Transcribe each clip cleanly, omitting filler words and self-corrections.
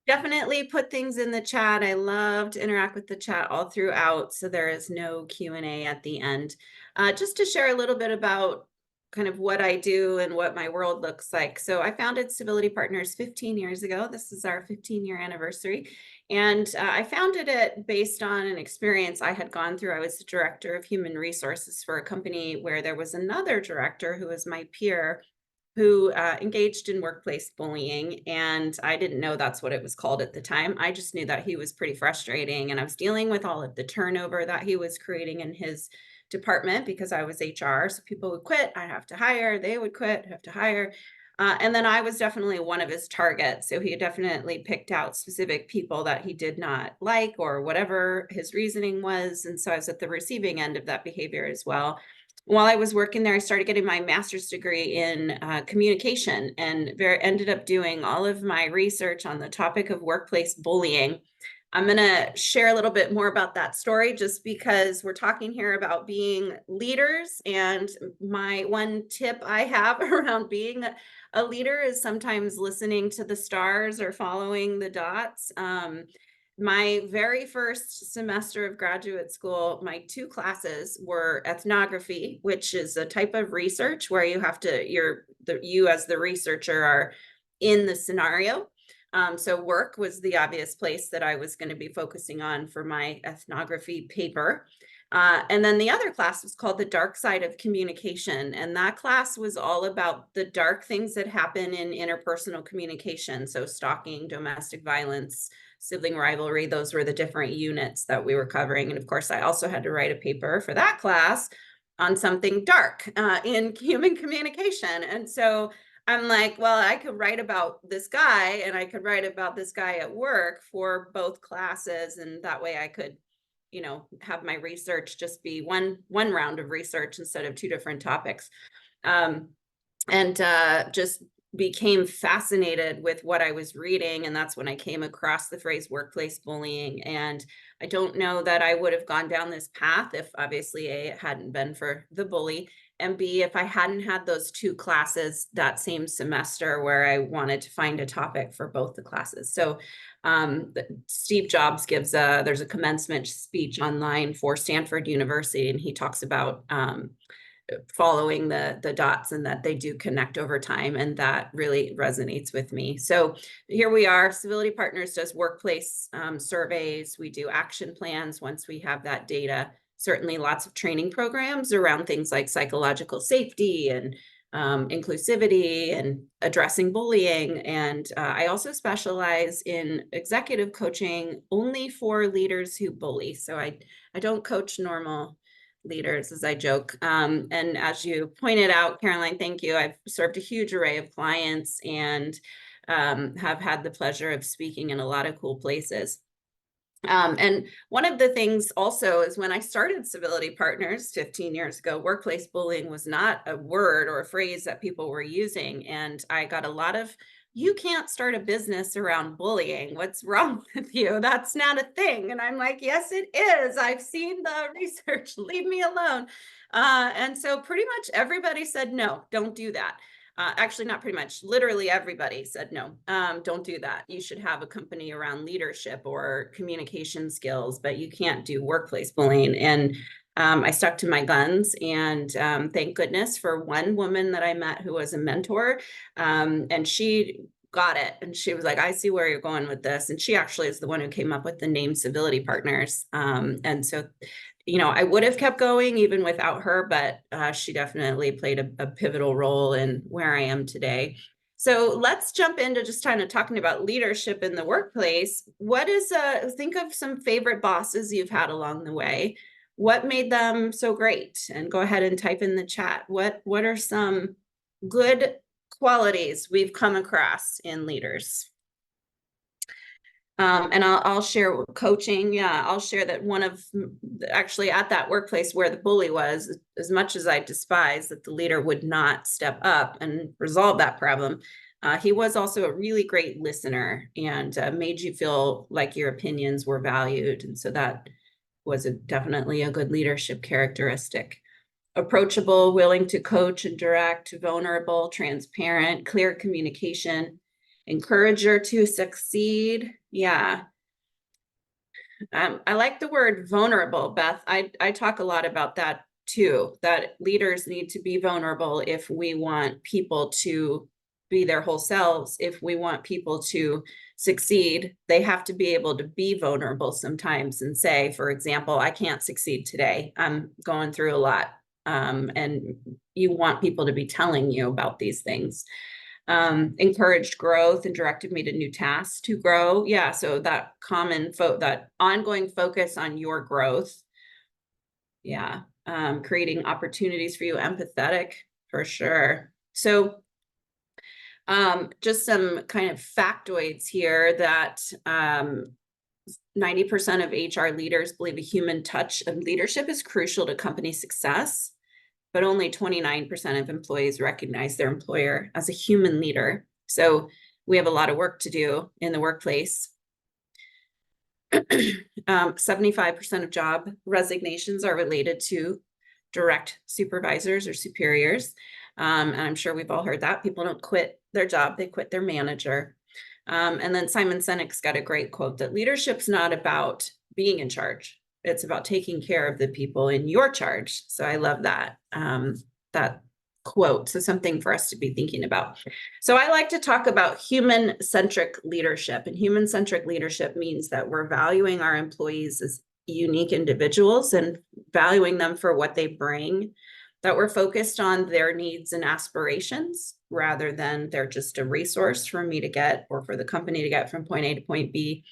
Definitely put things in the chat. I love to interact with the chat all throughout, so there is no Q&A at the end. Just to share a little bit about kind of what I do and what my world looks like. So I founded Civility Partners 15 years ago. This is our 15-year anniversary. And I founded it based on an experience I had gone through. I was the director of human resources for a company where there was another director who was my peer who engaged in workplace bullying. And I didn't know that's what it was called at the time. I just knew that he was pretty frustrating. And I was dealing with all of the turnover that he was creating in his department because I was HR. So people would quit, I'd have to hire, they would quit, I'd have to hire. And then I was definitely one of his targets. So he definitely picked out specific people that he did not like or whatever his reasoning was. And so I was at the receiving end of that behavior as well. While I was working there, I started getting my master's degree in communication and ended up doing all of my research on the topic of workplace bullying. I'm going to share a little bit more about that story just because we're talking here about being leaders. And my one tip I have around being a leader is sometimes listening to the stars or following the dots. My very first semester of graduate school, my two classes were ethnography, which is a type of research where you have to, you as the researcher are in the scenario. So work was the obvious place that I was going to be focusing on for my ethnography paper. And then the other class was called the dark side of communication. And that class was all about the dark things that happen in interpersonal communication. So stalking, domestic violence, sibling rivalry, those were the different units that we were covering. And of course, I also had to write a paper for that class on something dark in human communication. And so I'm like, well, I could write about this guy and I could write about this guy at work for both classes. And that way I could, have my research just be one round of research instead of two different topics. And just became fascinated with what I was reading. And that's when I came across the phrase workplace bullying. And I don't know that I would have gone down this path if obviously A, it hadn't been for the bully, and B, if I hadn't had those two classes that same semester where I wanted to find a topic for both the classes. So Steve Jobs there's a commencement speech online for Stanford University, and he talks about following the dots and that they do connect over time. And that really resonates with me. So here we are. Civility Partners does workplace surveys. We do action plans once we have that data. Certainly lots of training programs around things like psychological safety and inclusivity and addressing bullying. And I also specialize in executive coaching only for leaders who bully. So I don't coach normal leaders, as I joke. And as you pointed out, Caroline, thank you. I've served a huge array of clients and have had the pleasure of speaking in a lot of cool places. And one of the things also is when I started Civility Partners 15 years ago, workplace bullying was not a word or a phrase that people were using. And I got a lot of, you can't start a business around bullying. What's wrong with you? That's not a thing. And I'm like, yes, it is. I've seen the research. Leave me alone. And so pretty much everybody said, no, don't do that. Actually, not pretty much, literally everybody said, no, don't do that. You should have a company around leadership or communication skills, but you can't do workplace bullying. And I stuck to my guns, and thank goodness for one woman that I met who was a mentor, and she got it. And she was like, I see where you're going with this. And she actually is the one who came up with the name Civility Partners. And so I would have kept going even without her, but she definitely played a pivotal role in where I am today. So let's jump into just kind of talking about leadership in the workplace. What is think of some favorite bosses you've had along the way. What made them so great? And go ahead and type in the chat. What are some good qualities we've come across in leaders? And I'll share coaching. Yeah, I'll share that one of actually at that workplace where the bully was, as much as I despise that the leader would not step up and resolve that problem, he was also a really great listener and made you feel like your opinions were valued. And so that was definitely a good leadership characteristic. Approachable, willing to coach and direct, vulnerable, transparent, clear communication. encourage her to succeed. Yeah. I like the word vulnerable, Beth. I talk a lot about that too, that leaders need to be vulnerable if we want people to be their whole selves. If we want people to succeed, they have to be able to be vulnerable sometimes and say, for example, I can't succeed today. I'm going through a lot. And you want people to be telling you about these things. Encouraged growth and directed me to new tasks to grow. Yeah, so that that ongoing focus on your growth. Yeah, creating opportunities for you, empathetic for sure. So just some kind of factoids here that 90% of HR leaders believe a human touch of leadership is crucial to company success, but only 29% of employees recognize their employer as a human leader. So we have a lot of work to do in the workplace. 75% of job resignations are related to direct supervisors or superiors. And I'm sure we've all heard that. People don't quit their job, they quit their manager. And then Simon Sinek's got a great quote that leadership's not about being in charge. It's about taking care of the people in your charge. So I love that, that quote. So something for us to be thinking about. So I like to talk about human-centric leadership. And human-centric leadership means that we're valuing our employees as unique individuals and valuing them for what they bring, that we're focused on their needs and aspirations rather than they're just a resource for me to get or for the company to get from point A to point B,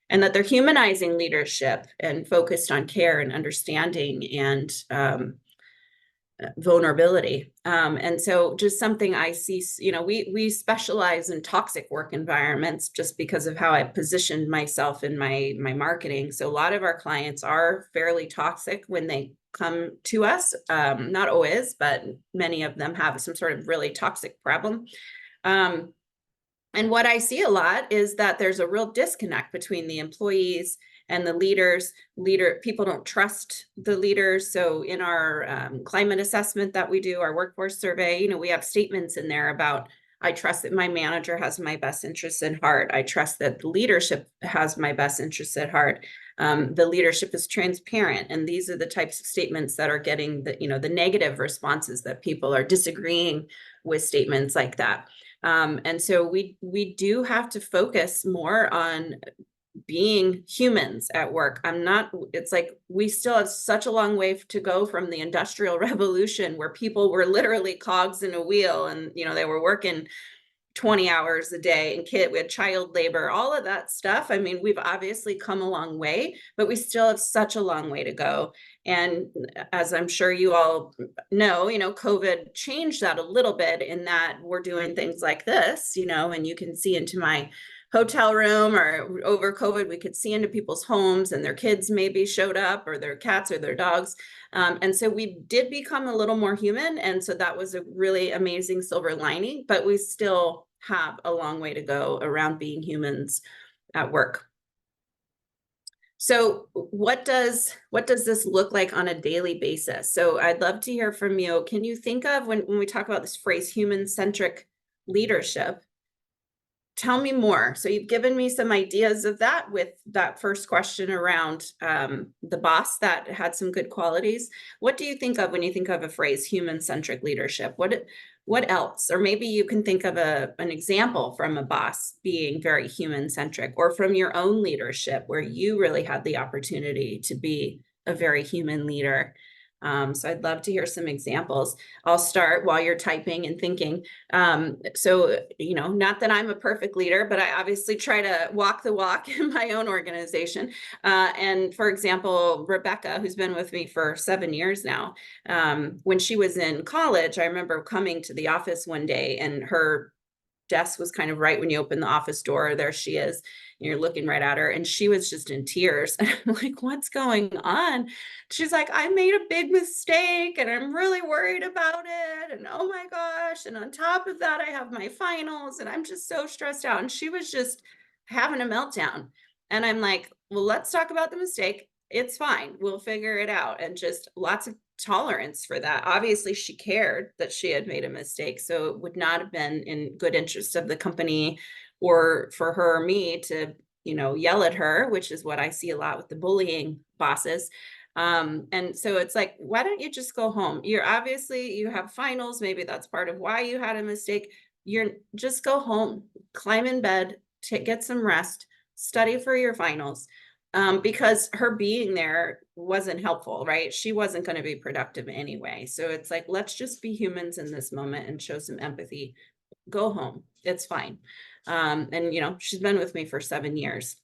and that they're humanizing leadership and focused on care and understanding and vulnerability. And so just something I see, we specialize in toxic work environments just because of how I positioned myself in my marketing. So a lot of our clients are fairly toxic when they come to us. Not always, but many of them have some sort of really toxic problem. And what I see a lot is that there's a real disconnect between the employees and the leaders. People don't trust the leaders. So in our climate assessment that we do, our workforce survey, we have statements in there about, I trust that my manager has my best interests at heart. I trust that the leadership has my best interests at heart. The leadership is transparent. And these are the types of statements that are getting the negative responses, that people are disagreeing with statements like that. And so we do have to focus more on being humans at work. It's like we still have such a long way to go from the Industrial Revolution, where people were literally cogs in a wheel and, they were working 20 hours a day, and we had child labor, all of that stuff. I mean, we've obviously come a long way, but we still have such a long way to go. And as I'm sure you all know, COVID changed that a little bit in that we're doing things like this, and you can see into my hotel room, or over COVID, we could see into people's homes and their kids maybe showed up, or their cats or their dogs. And so we did become a little more human. And so that was a really amazing silver lining, but we still have a long way to go around being humans at work. So what does this look like on a daily basis? So I'd love to hear from you. Can you think of, when we talk about this phrase, human-centric leadership, tell me more. So you've given me some ideas of that with that first question around the boss that had some good qualities. What do you think of when you think of a phrase, human-centric leadership? What else? Or maybe you can think of an example from a boss being very human-centric, or from your own leadership where you really had the opportunity to be a very human leader. So I'd love to hear some examples. I'll start while you're typing and thinking. So, not that I'm a perfect leader, but I obviously try to walk the walk in my own organization. And for example, Rebecca, who's been with me for 7 years now, when she was in college, I remember coming to the office one day, and her desk was kind of right when you open the office door. There she is. And you're looking right at her, and she was just in tears. And I'm like, what's going on? She's like, I made a big mistake and I'm really worried about it. And oh my gosh. And on top of that, I have my finals and I'm just so stressed out. And she was just having a meltdown. And I'm like, well, let's talk about the mistake. It's fine. We'll figure it out. And just lots of tolerance for that. Obviously, she cared that she had made a mistake. So it would not have been in good interest of the company or for her or me to, yell at her, which is what I see a lot with the bullying bosses. And so it's like, why don't you just go home? You have finals. Maybe that's part of why you had a mistake. You're just go home, climb in bed, get some rest, study for your finals. Because her being there wasn't helpful, right? She wasn't going to be productive anyway. So it's like, let's just be humans in this moment and show some empathy. Go home. It's fine. And she's been with me for 7 years.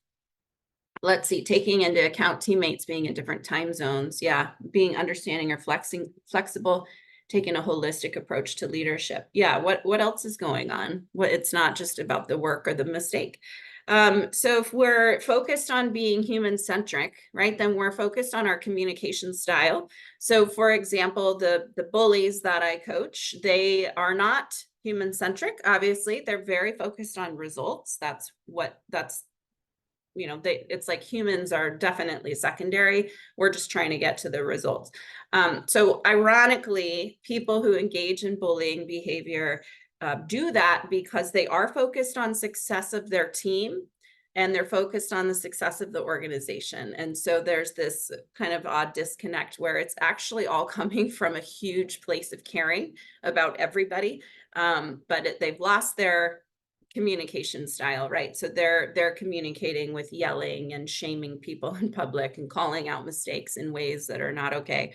Let's see, taking into account teammates being in different time zones. Yeah, being understanding or flexible, taking a holistic approach to leadership. Yeah, what else is going on? It's not just about the work or the mistake. So if we're focused on being human-centric, right, then we're focused on our communication style. So for example, the bullies that I coach, they are not human-centric. Obviously, they're very focused on results. That's it's like humans are definitely secondary. We're just trying to get to the results. So ironically, people who engage in bullying behavior do that because they are focused on success of their team, and they're focused on the success of the organization. And so there's this kind of odd disconnect where it's actually all coming from a huge place of caring about everybody. But they've lost their communication style, right? So they're communicating with yelling and shaming people in public and calling out mistakes in ways that are not okay.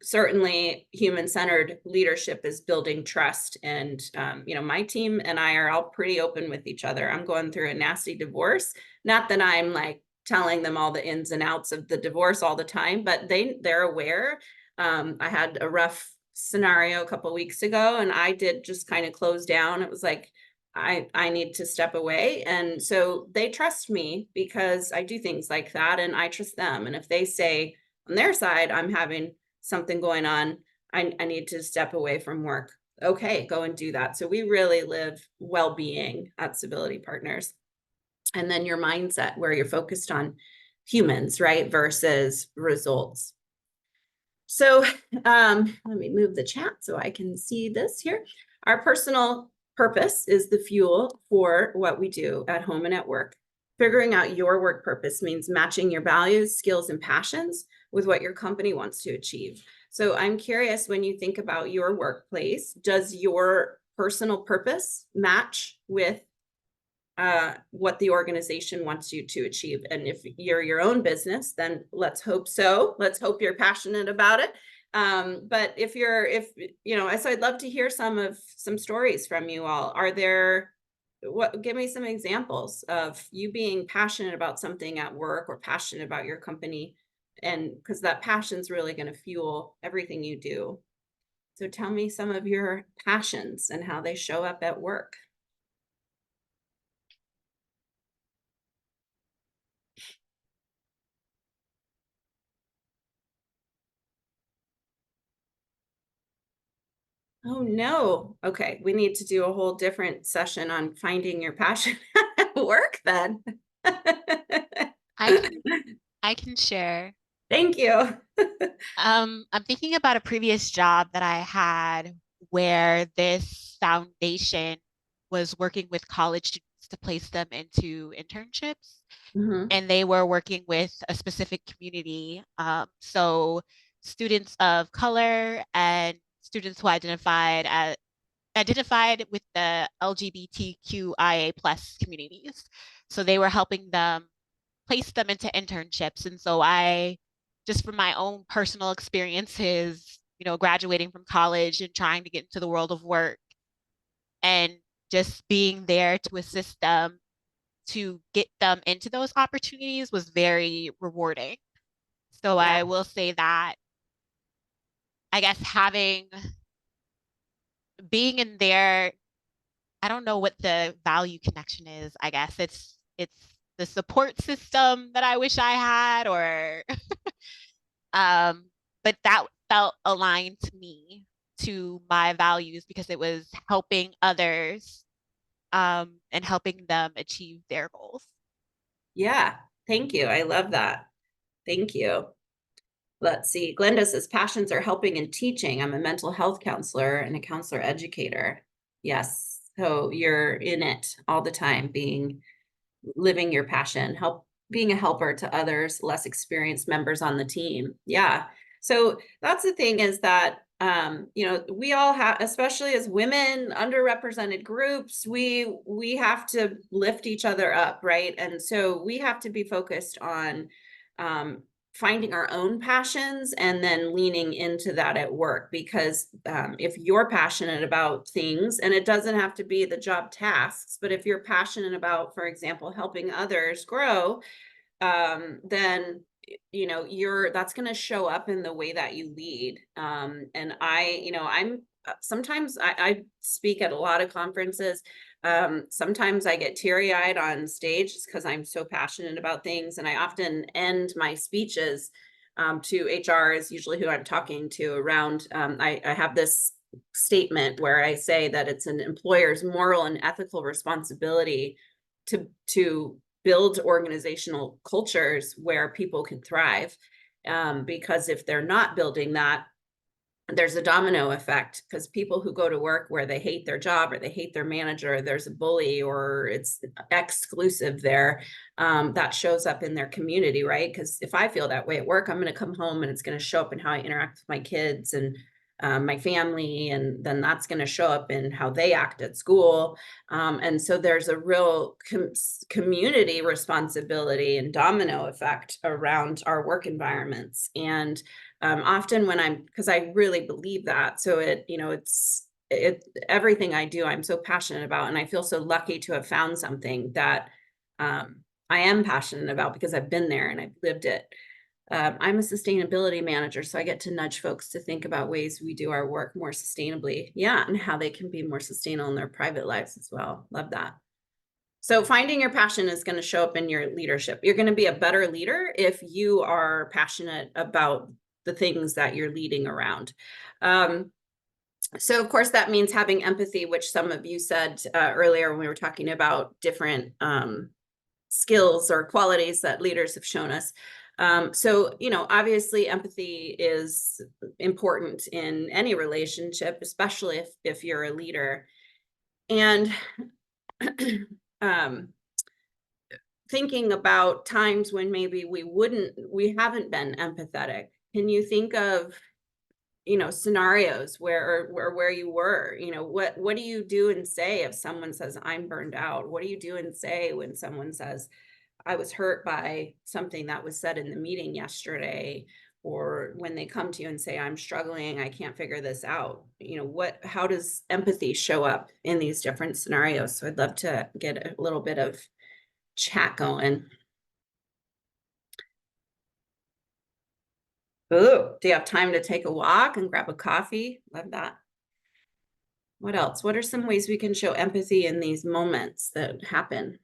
Certainly human-centered leadership is building trust. And my team and I are all pretty open with each other. I'm going through a nasty divorce. Not that I'm like telling them all the ins and outs of the divorce all the time, but they're aware. I had a rough scenario a couple of weeks ago, and I did just kind of close down. It was like, I need to step away. And so they trust me because I do things like that, and I trust them. And if they say on their side, I'm having something going on, I need to step away from work. Okay, go and do that. So we really live well-being at Civility Partners. And then your mindset, where you're focused on humans, right, versus results. So let me move the chat so I can see this here. Our personal purpose is the fuel for what we do at home and at work. Figuring out your work purpose means matching your values, skills, and passions with what your company wants to achieve. So I'm curious, when you think about your workplace, does your personal purpose match with what the organization wants you to achieve? And if you're your own business, then let's hope so. Let's hope you're passionate about it. But so I'd love to hear some stories from you all. Give me some examples of you being passionate about something at work or passionate about your company, and because that passion's really going to fuel everything you do. So tell me some of your passions and how they show up at work. Oh, no. Okay, we need to do a whole different session on finding your passion at work then. I can I can share. Thank you. I'm thinking about a previous job that I had where this foundation was working with college students to place them into internships, Mhm. and they were working with a specific community. So students of color and students who identified with the LGBTQIA plus communities. So they were helping them place them into internships. And so I, just from my own personal experiences, graduating from college and trying to get into the world of work and just being there to assist them to get them into those opportunities was very rewarding. So Yeah. I will say that, I guess, being in there, I don't know what the value connection is. I guess it's the support system that I wish I had, or but that felt aligned to me, to my values, because it was helping others, and helping them achieve their goals. Yeah. Thank you. I love that. Thank you. Let's see. Glenda says passions are helping and teaching. I'm a mental health counselor and a counselor educator. Yes. So you're in it all the time, living your passion, being a helper to others, less experienced members on the team. Yeah. So that's the thing is that we all have, especially as women, underrepresented groups, we have to lift each other up, right? And so we have to be focused on um finding our own passions and then leaning into that at work because if you're passionate about things, and it doesn't have to be the job tasks, but if you're passionate about, for example, helping others grow, then you're that's going to show up in the way that you lead. And I'm sometimes I speak at a lot of conferences. Sometimes I get teary-eyed on stage just because I'm so passionate about things, and I often end my speeches to HR is usually who I'm talking to around. I have this statement where I say that it's an employer's moral and ethical responsibility to build organizational cultures where people can thrive. Because if they're not building that, there's a domino effect because people who go to work where they hate their job or they hate their manager, there's a bully or it's exclusive there, that shows up in their community, right? Because if I feel that way at work, I'm going to come home and it's going to show up in how I interact with my kids and my family, and then that's going to show up in how they act at school. And so there's a real community responsibility and domino effect around our work environments. And often when because I really believe that. So everything I do, I'm so passionate about, and I feel so lucky to have found something that I am passionate about because I've been there and I've lived it. I'm a sustainability manager, so I get to nudge folks to think about ways we do our work more sustainably. Yeah, and how they can be more sustainable in their private lives as well. Love that. So finding your passion is going to show up in your leadership. You're going to be a better leader if you are passionate about the things that you're leading around. So of course that means having empathy, which some of you said earlier when we were talking about different skills or qualities that leaders have shown us. So, obviously empathy is important in any relationship, especially if you're a leader. And um, thinking about times when maybe we haven't been empathetic. Can you think of, scenarios where you were, what do you do and say if someone says, I'm burned out? What do you do and say when someone says, I was hurt by something that was said in the meeting yesterday? Or when they come to you and say, I'm struggling, I can't figure this out. How does empathy show up in these different scenarios? So I'd love to get a little bit of chat going. Ooh, do you have time to take a walk and grab a coffee? Love that. What else? What are some ways we can show empathy in these moments that happen?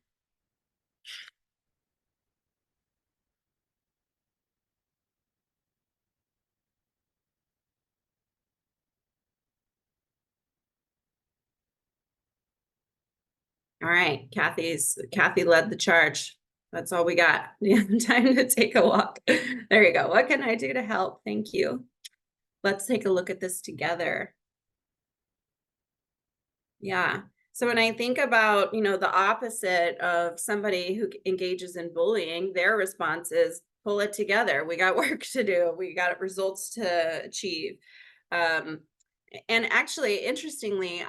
All right, Kathy led the charge. That's all we got. Yeah, time to take a walk. There you go. What can I do to help? Thank you. Let's take a look at this together. Yeah. So when I think about, the opposite of somebody who engages in bullying, their response is pull it together. We got work to do. We got results to achieve. Um, and actually, interestingly,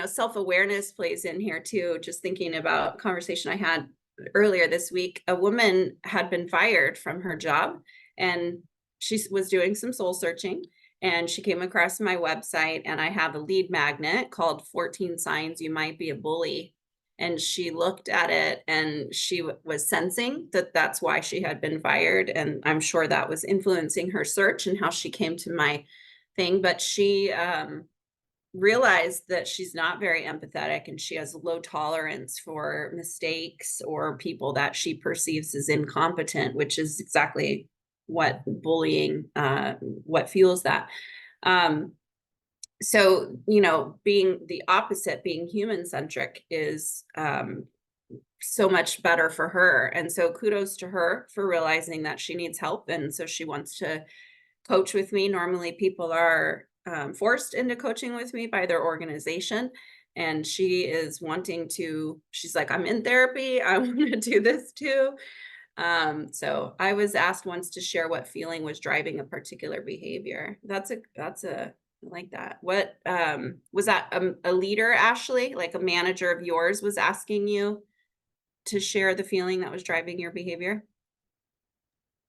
self-awareness plays in here too. Just thinking about conversation I had earlier this week, a woman had been fired from her job and she was doing some soul searching, and she came across my website, and I have a lead magnet called 14 Signs You Might Be a Bully. And she looked at it and she was sensing that that's why she had been fired. And I'm sure that was influencing her search and how she came to my thing. But she realized that she's not very empathetic and she has low tolerance for mistakes or people that she perceives as incompetent, which is exactly what bullying, what fuels that. So, being the opposite, being human-centric is so much better for her. And so kudos to her for realizing that she needs help. And so she wants to coach with me. Normally people are forced into coaching with me by their organization. and she is wanting to, she's like, I'm in therapy. I want to do this too. So I was asked once to share what feeling was driving a particular behavior. I like that. What, was that a leader, Ashley, like a manager of yours was asking you to share the feeling that was driving your behavior?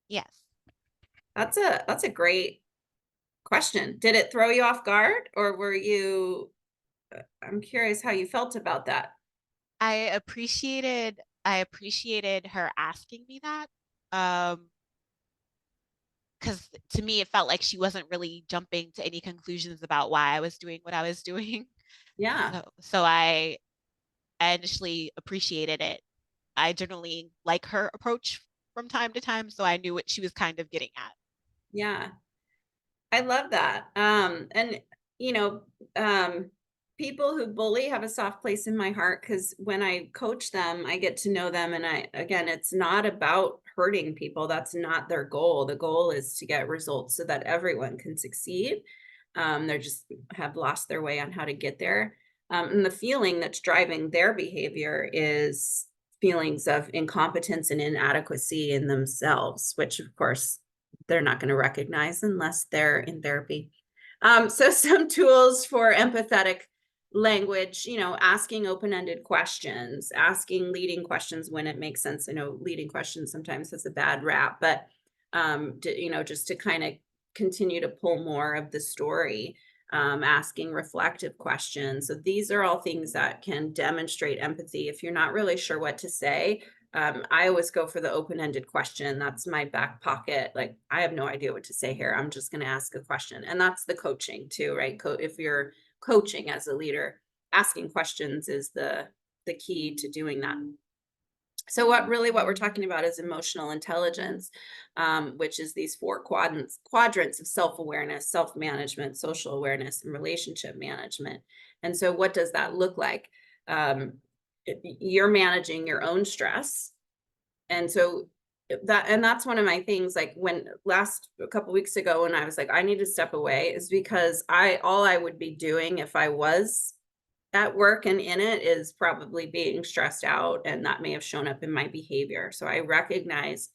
Yes. That's a great question. Did it throw you off guard, or were you, I'm curious how you felt about that. I appreciated her asking me that. Um, because to me it felt like she wasn't really jumping to any conclusions about why I was doing what I was doing. Yeah. So I initially appreciated it. I generally like her approach from time to time, so I knew what she was kind of getting at. Yeah. I love that. And you know, people who bully have a soft place in my heart because when I coach them, I get to know them. And again, it's not about hurting people. That's not their goal. The goal is to get results so that everyone can succeed. They're just have lost their way on how to get there. And the feeling that's driving their behavior is feelings of incompetence and inadequacy in themselves, which of course they're not going to recognize unless they're in therapy. So some tools for empathetic language, asking open-ended questions, asking leading questions when it makes sense. I know leading questions sometimes has a bad rap, but just to kind of continue to pull more of the story, asking reflective questions. So these are all things that can demonstrate empathy. If you're not really sure what to say, I always go for the open-ended question. That's my back pocket. Like, I have no idea what to say here. I'm just going to ask a question. And that's the coaching too, right? If you're coaching as a leader, asking questions is the key to doing that. So what we're talking about is emotional intelligence, which is these four quadrants of self-awareness, self-management, social awareness, and relationship management. And so what does that look like? Um, you're managing your own stress. And so that's one of my things, like when last a couple weeks ago when I was like, I need to step away, is because all I would be doing if I was at work and in it is probably being stressed out, and that may have shown up in my behavior. So I recognize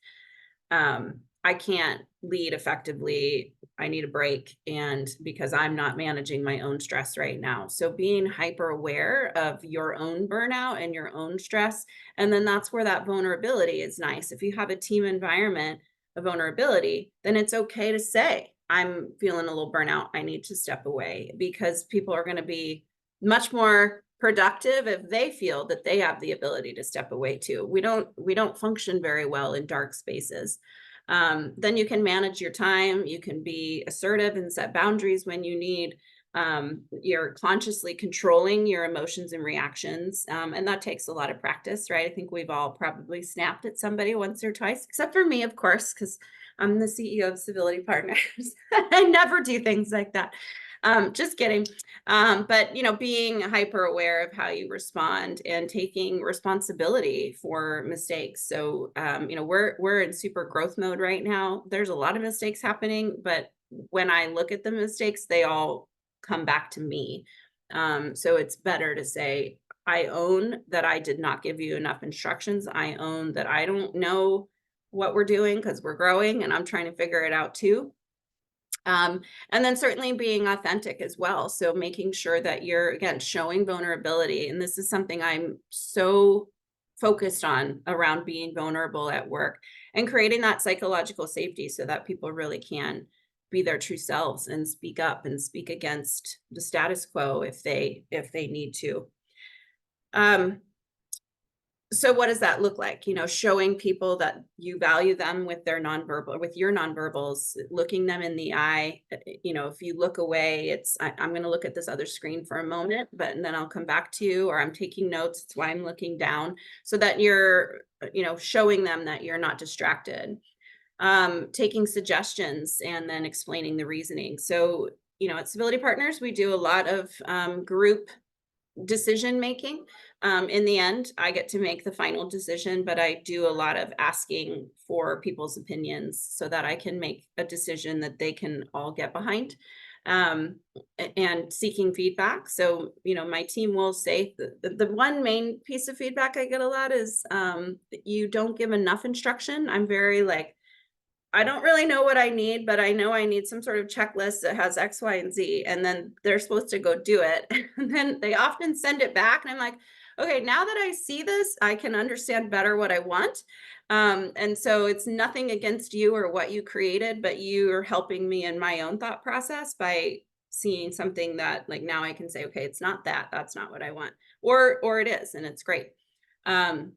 I can't lead effectively. I need a break. And because I'm not managing my own stress right now. So being hyper aware of your own burnout and your own stress. And then that's where that vulnerability is nice. If you have a team environment of vulnerability, then it's okay to say, I'm feeling a little burnout. I need to step away, because people are going to be much more productive if they feel that they have the ability to step away too. We don't function very well in dark spaces. Then you can manage your time. You can be assertive and set boundaries when you need. You're consciously controlling your emotions and reactions. And that takes a lot of practice, right? I think we've all probably snapped at somebody once or twice, except for me, of course, because I'm the CEO of Civility Partners. I never do things like that. Just kidding. But being hyper aware of how you respond and taking responsibility for mistakes. So we're in super growth mode right now. There's a lot of mistakes happening, but when I look at the mistakes, they all come back to me. So it's better to say, I own that I did not give you enough instructions. I own that I don't know what we're doing because we're growing and I'm trying to figure it out too. And then certainly being authentic as well. So making sure that you're, again, showing vulnerability. And this is something I'm so focused on around being vulnerable at work and creating that psychological safety so that people really can be their true selves and speak up and speak against the status quo if they need to. Um, so what does that look like? Showing people that you value them with their nonverbal, with your nonverbals, looking them in the eye. If you look away, I'm going to look at this other screen for a moment, and then I'll come back to you, or I'm taking notes. It's why I'm looking down, so that you're, showing them that you're not distracted. Taking suggestions and then explaining the reasoning. So, at Civility Partners, we do a lot of group decision making. In the end, I get to make the final decision, but I do a lot of asking for people's opinions so that I can make a decision that they can all get behind. um, and seeking feedback. So, my team will say the one main piece of feedback I get a lot is that you don't give enough instruction. I'm very like, I don't really know what I need, but I know I need some sort of checklist that has X, Y, and Z, and then they're supposed to go do it. And then they often send it back, and I'm like, okay, now that I see this, I can understand better what I want. And so it's nothing against you or what you created, but you are helping me in my own thought process by seeing something that like now I can say, okay, it's not that, that's not what I want. Or it is, and it's great. Um,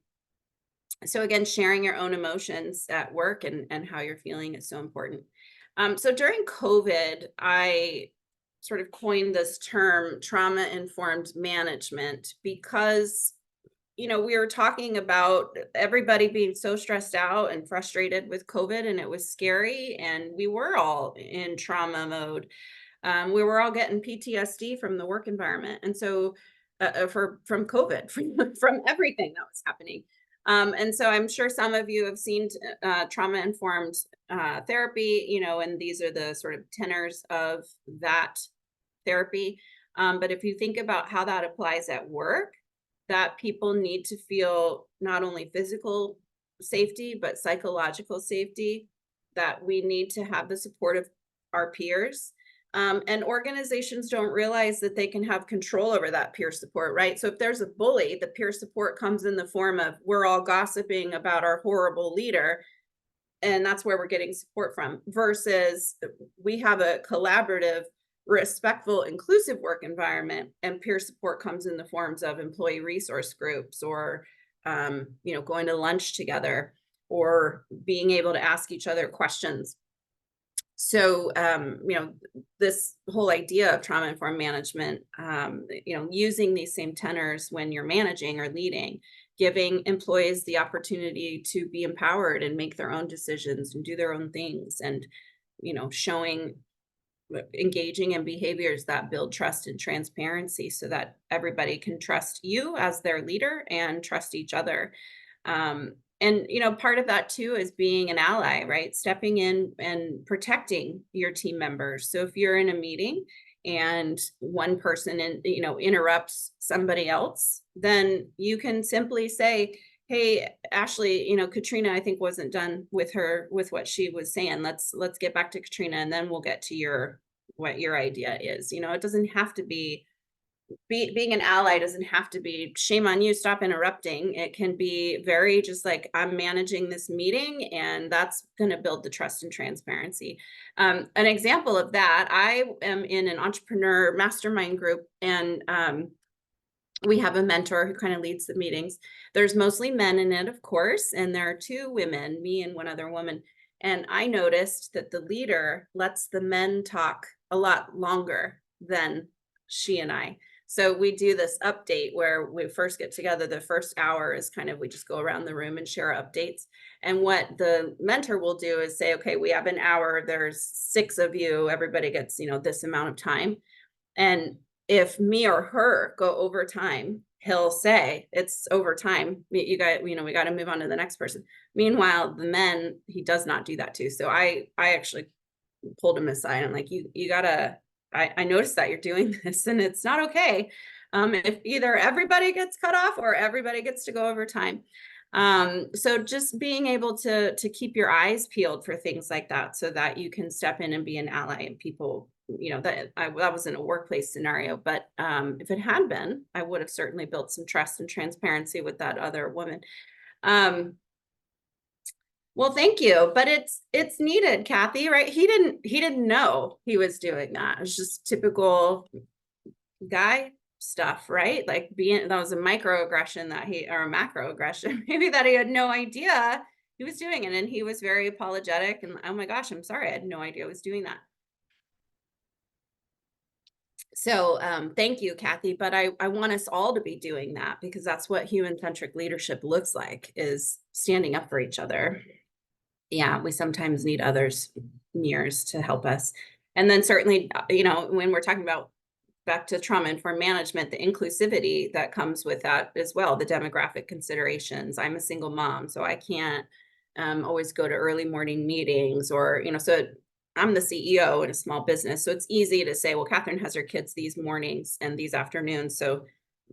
so again, sharing your own emotions at work and how you're feeling is so important. So during COVID, I sort of coined this term trauma informed management because we were talking about everybody being so stressed out and frustrated with COVID, and it was scary, and we were all in trauma mode. We were all getting PTSD from the work environment, and so from COVID, from everything that was happening. And so I'm sure some of you have seen trauma informed therapy, and these are the sort of tenors of that therapy. But if you think about how that applies at work, that people need to feel not only physical safety, but psychological safety, that we need to have the support of our peers. And organizations don't realize that they can have control over that peer support, right? So if there's a bully, the peer support comes in the form of we're all gossiping about our horrible leader, and that's where we're getting support from, versus we have a collaborative, respectful, inclusive work environment, and peer support comes in the forms of employee resource groups, or going to lunch together, or being able to ask each other questions. So this whole idea of trauma informed management, using these same tenors when you're managing or leading, giving employees the opportunity to be empowered and make their own decisions and do their own things, and showing engaging in behaviors that build trust and transparency so that everybody can trust you as their leader and trust each other. And part of that too is being an ally, right? Stepping in and protecting your team members. So if you're in a meeting and one person interrupts somebody else, then you can simply say, hey, Ashley, Katrina, I think wasn't done with what she was saying. Let's get back to Katrina, and then we'll get to what your idea is. It doesn't have to being an ally doesn't have to be shame on you, stop interrupting. It can be very just like, I'm managing this meeting, and that's going to build the trust and transparency. An example of that, I am in an entrepreneur mastermind group, and we have a mentor who kind of leads the meetings. There's mostly men in it, of course, and there are two women, me and one other woman. And I noticed that the leader lets the men talk a lot longer than she and I. So we do this update where we first get together. The first hour is kind of, we just go around the room and share updates. And what the mentor will do is say, okay, we have an hour. There's 6 of you. Everybody gets, this amount of time. And if me or her go over time, he'll say, it's over time. You got, we got to move on to the next person. Meanwhile, the men, he does not do that too. So I actually pulled him aside. I'm like, you gotta, I noticed that you're doing this, and it's not okay. If either everybody gets cut off or everybody gets to go over time. So just being able to keep your eyes peeled for things like that, so that you can step in and be an ally, and people, that was in a workplace scenario, but if it had been, I would have certainly built some trust and transparency with that other woman. Well, thank you, but it's needed, Kathy, right? He didn't know he was doing that. It's just typical guy stuff, right? Like that was a microaggression or a macroaggression, maybe, that he had no idea he was doing it. And he was very apologetic and, oh my gosh, I'm sorry, I had no idea I was doing that. So thank you, Kathy. But I want us all to be doing that, because that's what human-centric leadership looks like, is standing up for each other. Yeah, we sometimes need others' ears to help us. And then certainly, when we're talking about back to trauma-informed management, the inclusivity that comes with that as well, the demographic considerations. I'm a single mom, so I can't always go to early morning meetings, or, so I'm the CEO in a small business, so it's easy to say, well, Catherine has her kids these mornings and these afternoons, so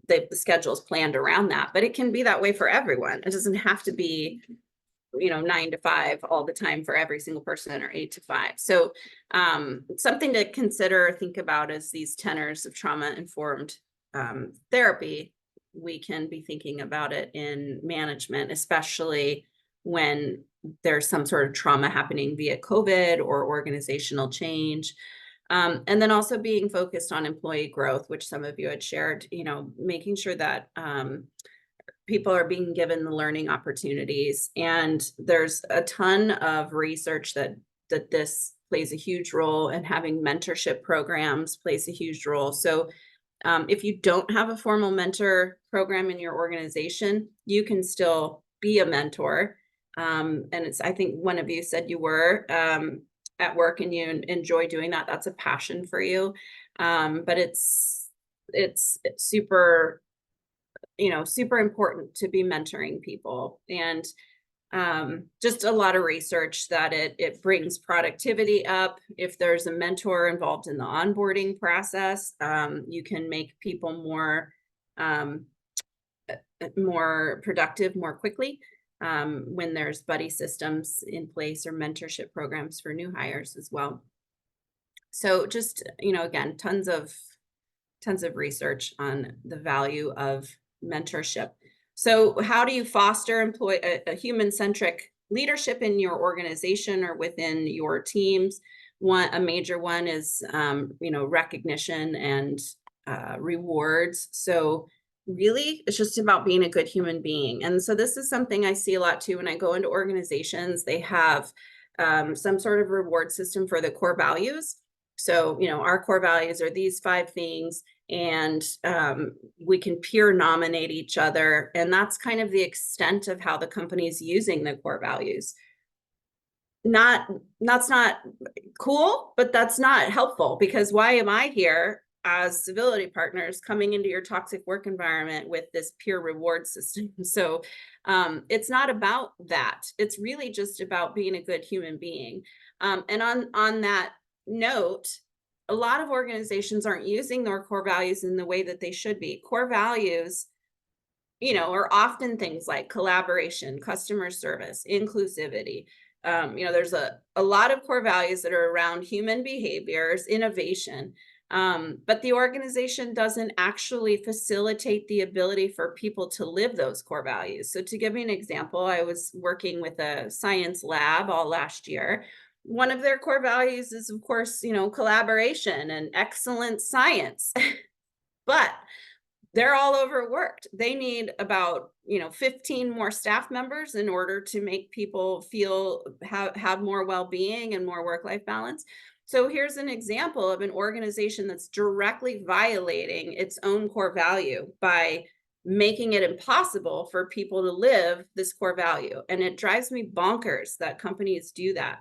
the schedule's planned around that. But it can be that way for everyone. It doesn't have to be, 9 to 5 all the time for every single person, or 8 to 5. So something to consider, think about, as these tenors of trauma informed therapy. We can be thinking about it in management, especially when there's some sort of trauma happening via COVID or organizational change. And then also being focused on employee growth, which some of you had shared, making sure that people are being given the learning opportunities. And there's a ton of research that this plays a huge role, and having mentorship programs plays a huge role. So if you don't have a formal mentor program in your organization, you can still be a mentor. And I think one of you said you were at work and you enjoy doing that. That's a passion for you. But it's super, super important to be mentoring people. And just a lot of research that it brings productivity up. If there's a mentor involved in the onboarding process, you can make people more productive more quickly, when there's buddy systems in place, or mentorship programs for new hires as well. So just, again, tons of research on the value of mentorship. So how do you foster a human-centric leadership in your organization or within your teams? A major one is, recognition and rewards. So really, it's just about being a good human being. And so this is something I see a lot too when I go into organizations. They have some sort of reward system for the core values. So, our core values are these 5 things, and we can peer nominate each other. And that's kind of the extent of how the company is using the core values. That's not cool, but that's not helpful, because why am I here as civility partners coming into your toxic work environment with this peer reward system? So it's not about that. It's really just about being a good human being. And on that note, a lot of organizations aren't using their core values in the way that they should be. Core values, are often things like collaboration, customer service, inclusivity. There's a lot of core values that are around human behaviors, innovation, but the organization doesn't actually facilitate the ability for people to live those core values. So to give you an example, I was working with a science lab all last year. One of their core values is, of course, collaboration and excellent science. But they're all overworked. They need about 15 more staff members in order to make people feel have more well-being and more work-life balance. So here's an example of an organization that's directly violating its own core value by making it impossible for people to live this core value. And it drives me bonkers that companies do that.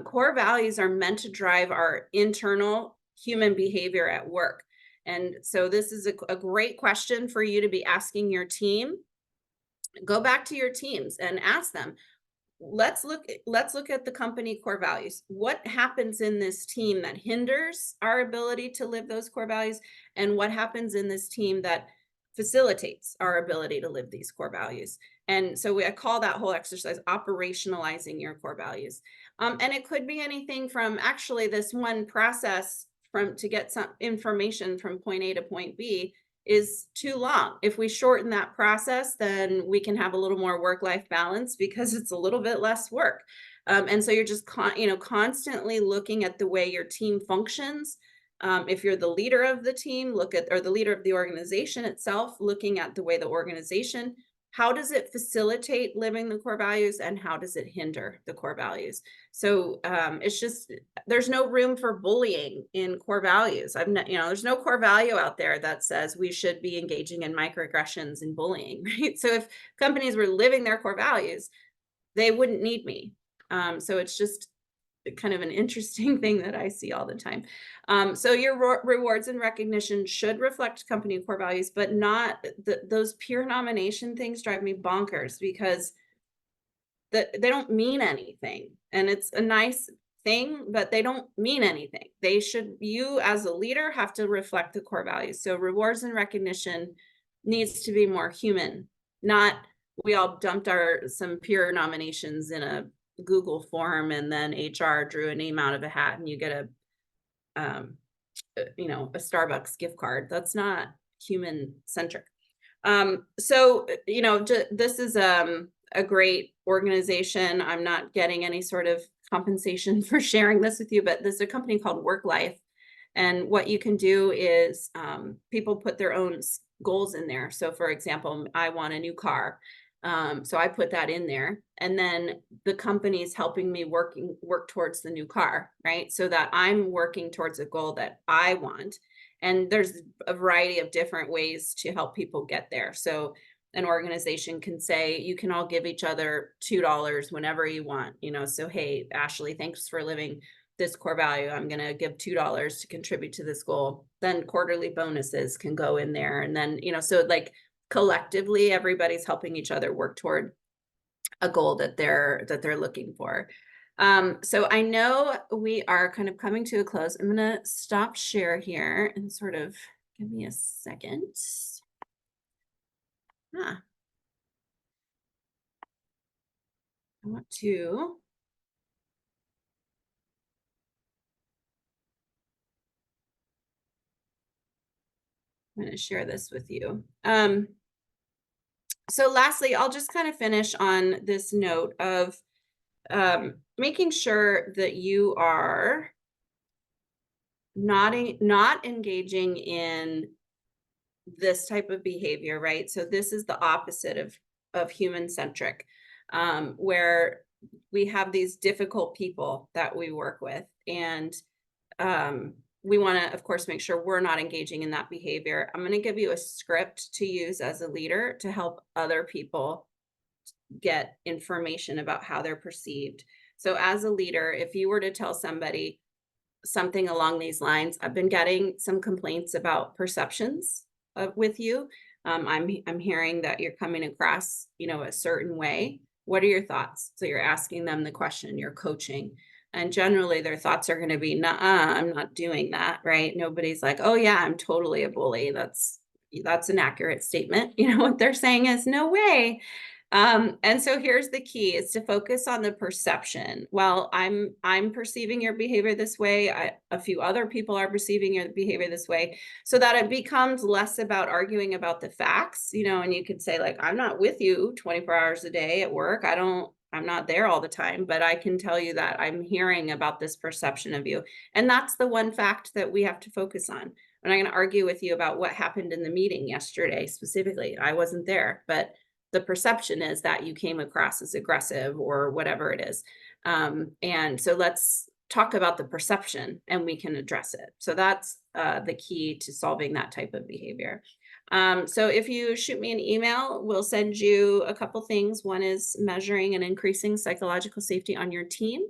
Core values are meant to drive our internal human behavior at work. And so this is a great question for you to be asking your team. Go back to your teams and ask them, let's look at the company core values. What happens in this team that hinders our ability to live those core values? And what happens in this team that facilitates our ability to live these core values? And so I call that whole exercise operationalizing your core values. And it could be anything from, actually, this one process to get some information from point A to point B is too long. If we shorten that process, then we can have a little more work-life balance, because it's a little bit less work. And so you're just constantly looking at the way your team functions. If you're the leader of the team, or the leader of the organization itself, looking at the way the organization, how does it facilitate living the core values, and how does it hinder the core values? So it's just, there's no room for bullying in core values. There's no core value out there that says we should be engaging in microaggressions and bullying, right? So if companies were living their core values, they wouldn't need me. So it's just kind of an interesting thing that I see all the time. So your rewards and recognition should reflect company core values, but not those peer nomination things drive me bonkers, because they don't mean anything. And it's a nice thing, but they don't mean anything. You as a leader have to reflect the core values. So rewards and recognition needs to be more human, not we all dumped some peer nominations in a Google form and then HR drew a name out of a hat and you get um, a Starbucks gift card. That's not human centric. This is a great organization. I'm not getting any sort of compensation for sharing this with you, but this is a company called Work Life. And what you can do is people put their own goals in there. So, for example, I want a new car. So I put that in there, and then the company is helping me work towards the new car, right? So that I'm working towards a goal that I want. And there's a variety of different ways to help people get there. So an organization can say you can all give each other $2 whenever you want, so hey, Ashley, thanks for living this core value. I'm going to give $2 to contribute to this goal. Then quarterly bonuses can go in there. And then, so like collectively, everybody's helping each other work toward a goal that they're looking for. So I know we are kind of coming to a close. I'm going to stop share here and sort of give me a second. I want to I'm going to share this with you. So lastly, I'll just kind of finish on this note of making sure that you are not engaging in this type of behavior, right? So this is the opposite of human-centric, where we have these difficult people that we work with, and we want to, of course, make sure we're not engaging in that behavior. I'm going to give you a script to use as a leader to help other people get information about how they're perceived. So as a leader, if you were to tell somebody something along these lines, I've been getting some complaints about perceptions with you. I'm hearing that you're coming across, a certain way. What are your thoughts? So you're asking them the question, you're coaching. And generally their thoughts are going to be, nah, I'm not doing that, right? Nobody's like, oh yeah, I'm totally a bully. That's an accurate statement. What they're saying is no way. And so here's the key is to focus on the perception. Well, I'm perceiving your behavior this way. A few other people are perceiving your behavior this way, so that it becomes less about arguing about the facts, and you could say like, I'm not with you 24 hours a day at work. I'm not there all the time, but I can tell you that I'm hearing about this perception of you. And that's the one fact that we have to focus on. I'm not going to argue with you about what happened in the meeting yesterday specifically. I wasn't there, but the perception is that you came across as aggressive or whatever it is. And so let's talk about the perception and we can address it. So that's the key to solving that type of behavior. So if you shoot me an email, we'll send you a couple things. One is measuring and increasing psychological safety on your team.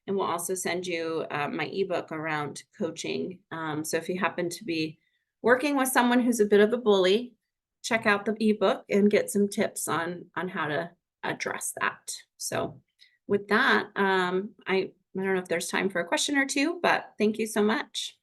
And we'll also send you my ebook around coaching. So if you happen to be working with someone who's a bit of a bully, check out the ebook and get some tips on how to address that. So with that, I don't know if there's time for a question or two, but thank you so much.